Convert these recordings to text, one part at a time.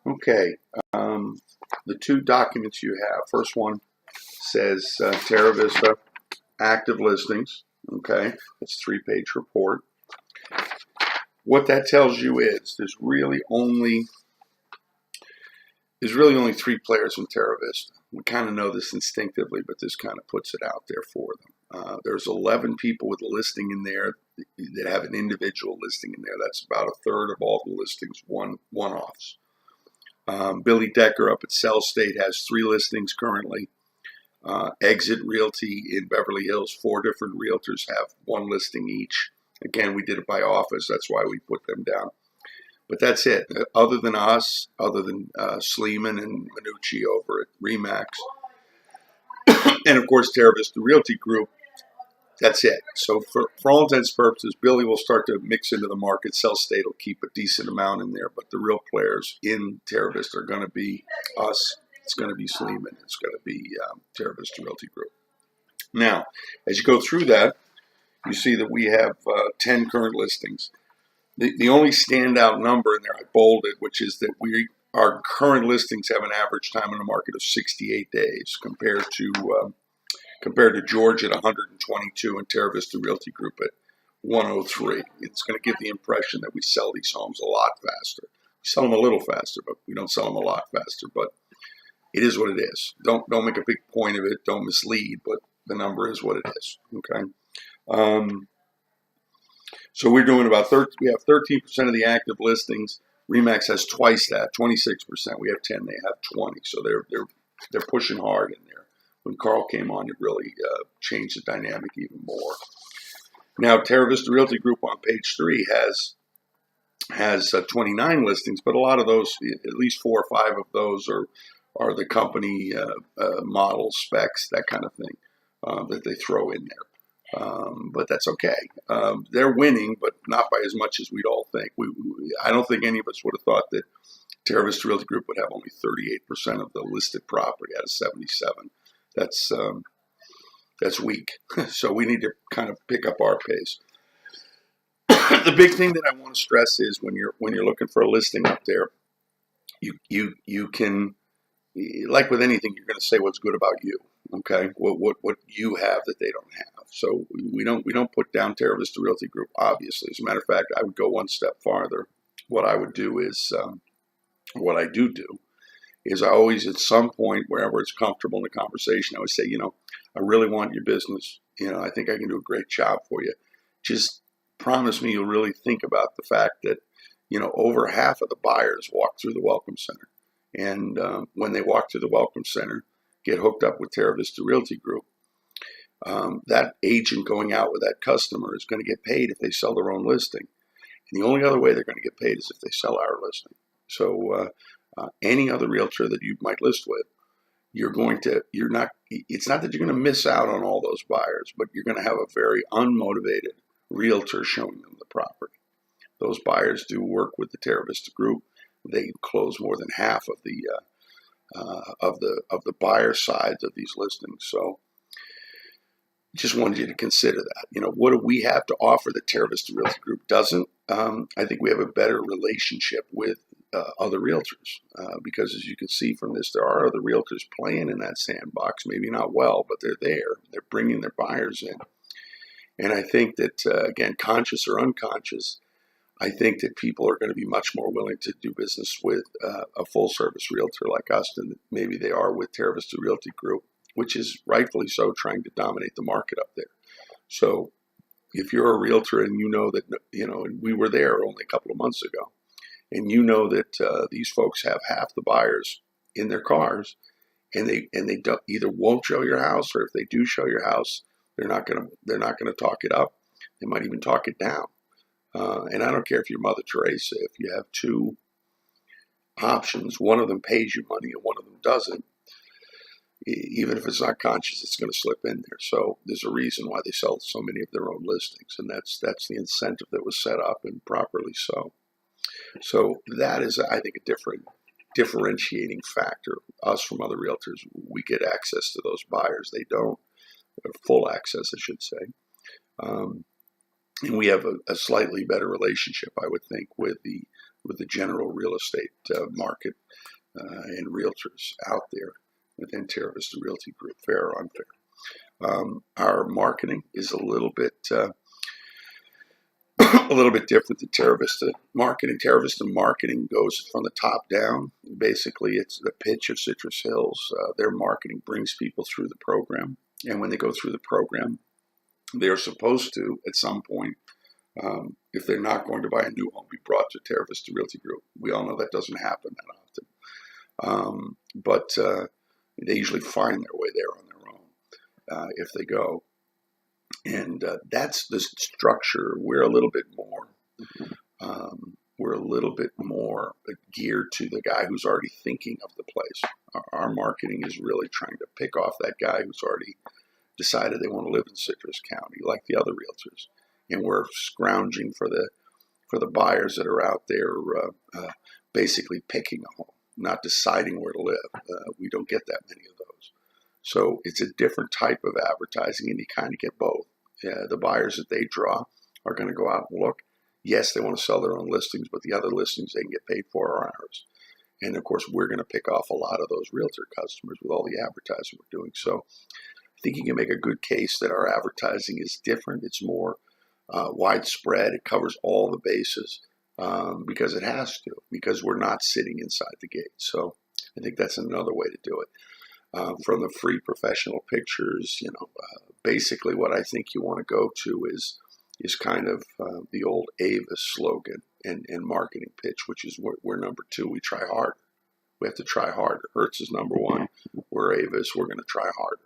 Okay. Um, the two documents you have. First one says Terra Vista active listings. Okay, it's a 3-page report. What that tells you is there's really only 3 players in Terra Vista. We kind of know this instinctively, but this kind of puts it out there for them. There's 11 people with a listing in there that have an individual listing in there. That's about a third of all the listings, one-offs. Billy Decker up at Cell State has 3 listings currently. Exit Realty in Beverly Hills, 4 different realtors have 1 listing each. Again, we did it by office. That's why we put them down. But that's it. Other than us, other than Sleeman and Minucci over at Remax, and of course Terra Vista Realty Group, that's it. So for all intents and purposes, Billy will start to mix into the market. Cell State will keep a decent amount in there, but the real players in Terra Vista are going to be us. It's going to be Sleeman. It's going to be Terra Vista Realty Group. Now, as you go through that, you see that we have 10 current listings. The only standout number in there I bolded, which is that our current listings have an average time in the market of 68 days compared to George at 122 and Terra Vista Realty Group at 103. It's going to give the impression that we sell these homes a lot faster. We sell them a little faster, but we don't sell them a lot faster. But it is what it is. Don't make a big point of it. Don't mislead, but the number is what it is. Okay. So we're doing we have 13% of the active listings. Remax has twice that, 26%. We have 10, they have 20. So they're pushing hard in there. When Carl came on, it really changed the dynamic even more. Now, Terra Vista Realty Group on page 3 has 29 listings, but a lot of those, at least 4 or 5 of those are the company model specs, that kind of thing that they throw in there. But that's okay. They're winning, but not by as much as we'd all think. I don't think any of us would have thought that Terra Vista Realty Group would have only 38% of the listed property out of 77. That's weak. So we need to kind of pick up our pace. The big thing that I want to stress is when you're looking for a listing up there, you can, like with anything, you're going to say what's good about you. Okay, what you have that they don't have. So we don't put down Terra Vista Realty Group, obviously. As a matter of fact, I would go one step farther. What I would do is, what I do is I always, at some point, wherever it's comfortable in the conversation, I always say, I really want your business. I think I can do a great job for you. Just promise me you'll really think about the fact that, over half of the buyers walk through the Welcome Center. And when they walk through the Welcome Center, get hooked up with Terra Vista Realty Group, that agent going out with that customer is going to get paid if they sell their own listing. And the only other way they're going to get paid is if they sell our listing. So any other realtor that you might list with, it's not that you're going to miss out on all those buyers, but you're going to have a very unmotivated realtor showing them the property. Those buyers do work with the Terra Vista Group. They close more than half of the buyer sides of these listings. So just wanted you to consider that. What do we have to offer that Terra Vista Realty Group doesn't? I think we have a better relationship with other realtors because, as you can see from this, there are other realtors playing in that sandbox. Maybe not well, but they're there. They're bringing their buyers in. And I think that, again, conscious or unconscious, I think that people are going to be much more willing to do business with a full-service realtor like us than maybe they are with Terra Vista Realty Group, which is rightfully so trying to dominate the market up there. So if you're a realtor and and we were there only a couple of months ago, and that these folks have half the buyers in their cars, and they either won't show your house, or if they do show your house, they're not gonna talk it up. They might even talk it down. And I don't care if you're Mother Teresa, if you have 2 options, one of them pays you money and one of them doesn't, even if it's not conscious, it's going to slip in there. So there's a reason why they sell so many of their own listings, and that's the incentive that was set up, and properly so. So that is, I think, a differentiating factor. Us from other realtors, we get access to those buyers. They don't. Full access, I should say. And we have a slightly better relationship, I would think, with the with the general real estate market and realtors out there within Terra Vista Realty Group, fair or unfair. Our marketing is a little bit a little bit different than Terra Vista marketing. Terra Vista marketing goes from the top down. Basically, it's the pitch of Citrus Hills. Their marketing brings people through the program, and when they go through the program, they're supposed to, at some point, if they're not going to buy a new home, be brought to Terra Vista Realty Group. We all know that doesn't happen that often, but they usually find their way there on their own if they go. And that's the structure. We're a little bit more. We're a little bit more geared to the guy who's already thinking of the place. Our marketing is really trying to pick off that guy who's already decided they want to live in Citrus County, like the other realtors, and we're scrounging for the buyers that are out there, basically picking a home, not deciding where to live. We don't get that many of those, so it's a different type of advertising, and you kind of get both. The buyers that they draw are going to go out and look. Yes, they want to sell their own listings, but the other listings they can get paid for are ours. And of course, we're going to pick off a lot of those realtor customers with all the advertising we're doing. So I think you can make a good case that our advertising is different. It's more widespread. It covers all the bases because it has to, because we're not sitting inside the gate. So I think that's another way to do it. From the free professional pictures, basically what I think you want to go to is kind of the old Avis slogan and marketing pitch, which is we're number two. We try harder. We have to try harder. Hertz is number one. We're Avis. We're going to try harder.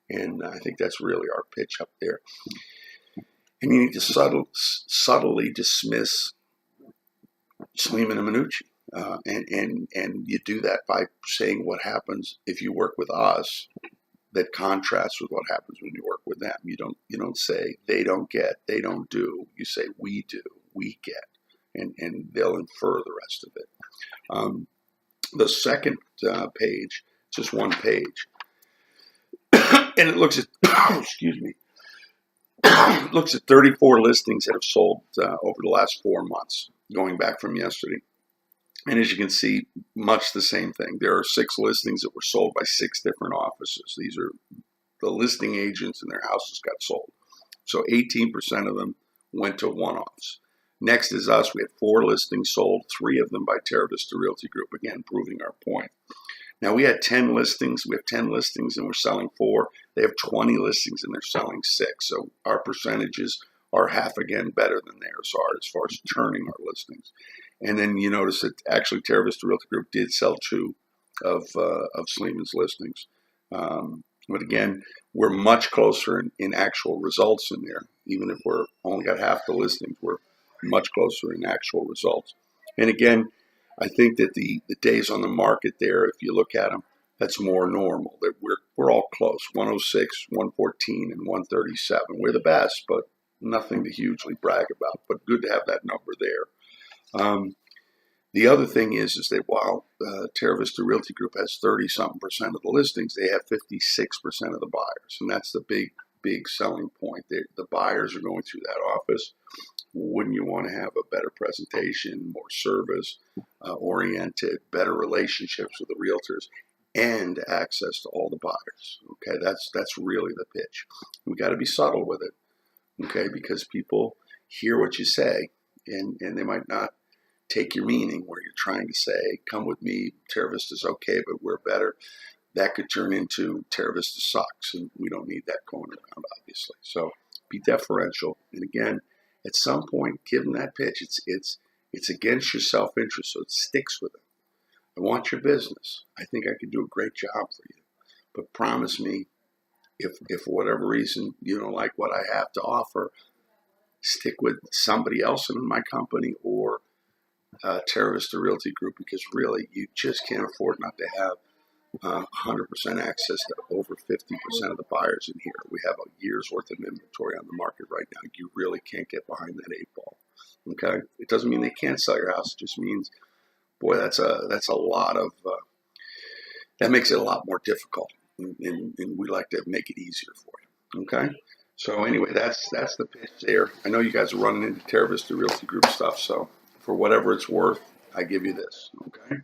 And I think that's really our pitch up there. And you need to subtly dismiss Sleeman and Minucci. And you do that by saying what happens if you work with us that contrasts with what happens when you work with them. You don't say they don't get, they don't do. You say we do, we get, and they'll infer the rest of it. The second page, just one page, and it looks at excuse me, looks at 34 listings that have sold over the last 4 months, going back from yesterday. And as you can see, much the same thing. There are 6 listings that were sold by 6 different offices. These are the listing agents and their houses got sold. So 18% of them went to one-offs. Next is us. We had 4 listings sold, 3 of them by Terra Vista Realty Group, again, proving our point. Now, we had 10 listings. We have 10 listings and we're selling 4. They have 20 listings and they're selling 6. So our percentages are half again better than theirs are as far as turning our listings. And then you notice that actually Terra Vista Realty Group did sell 2 of Sleeman's listings. But again, we're much closer in actual results in there. Even if we're only got half the listings, we're much closer in actual results. And again, I think that the days on the market there, if you look at them, that's more normal. That we're all close, 106, 114, and 137. We're the best, but nothing to hugely brag about. But good to have that number there. The other thing is that while Terra Vista Realty Group has 30-something% of the listings, they have 56% of the buyers, and that's the big selling point. The buyers are going through that office. Wouldn't you want to have a better presentation, more service oriented, better relationships with the realtors, and access to all the buyers? Okay, that's really the pitch. We got to be subtle with it, okay, because people hear what you say, and they might not take your meaning where you're trying to say, come with me, Terra Vista's okay, but we're better. That could turn into Terra Vista sucks, and we don't need that going around, obviously. So be deferential. And again, at some point, give them that pitch. It's against your self-interest, so it sticks with it. I want your business. I think I could do a great job for you. But promise me, if for whatever reason you don't like what I have to offer, stick with somebody else in my company or Terra Vista Realty Group, because really you just can't afford not to have 100% access to over 50% of the buyers in here. We have a year's worth of inventory on the market right now. You really can't get behind that 8 ball. Okay, it doesn't mean they can't sell your house. It just means, boy, that's a lot of that makes it a lot more difficult, and we like to make it easier for you. Okay. So anyway, that's the pitch there. I know you guys are running into Terra Vista Realty Group stuff, so for whatever it's worth, I give you this, okay?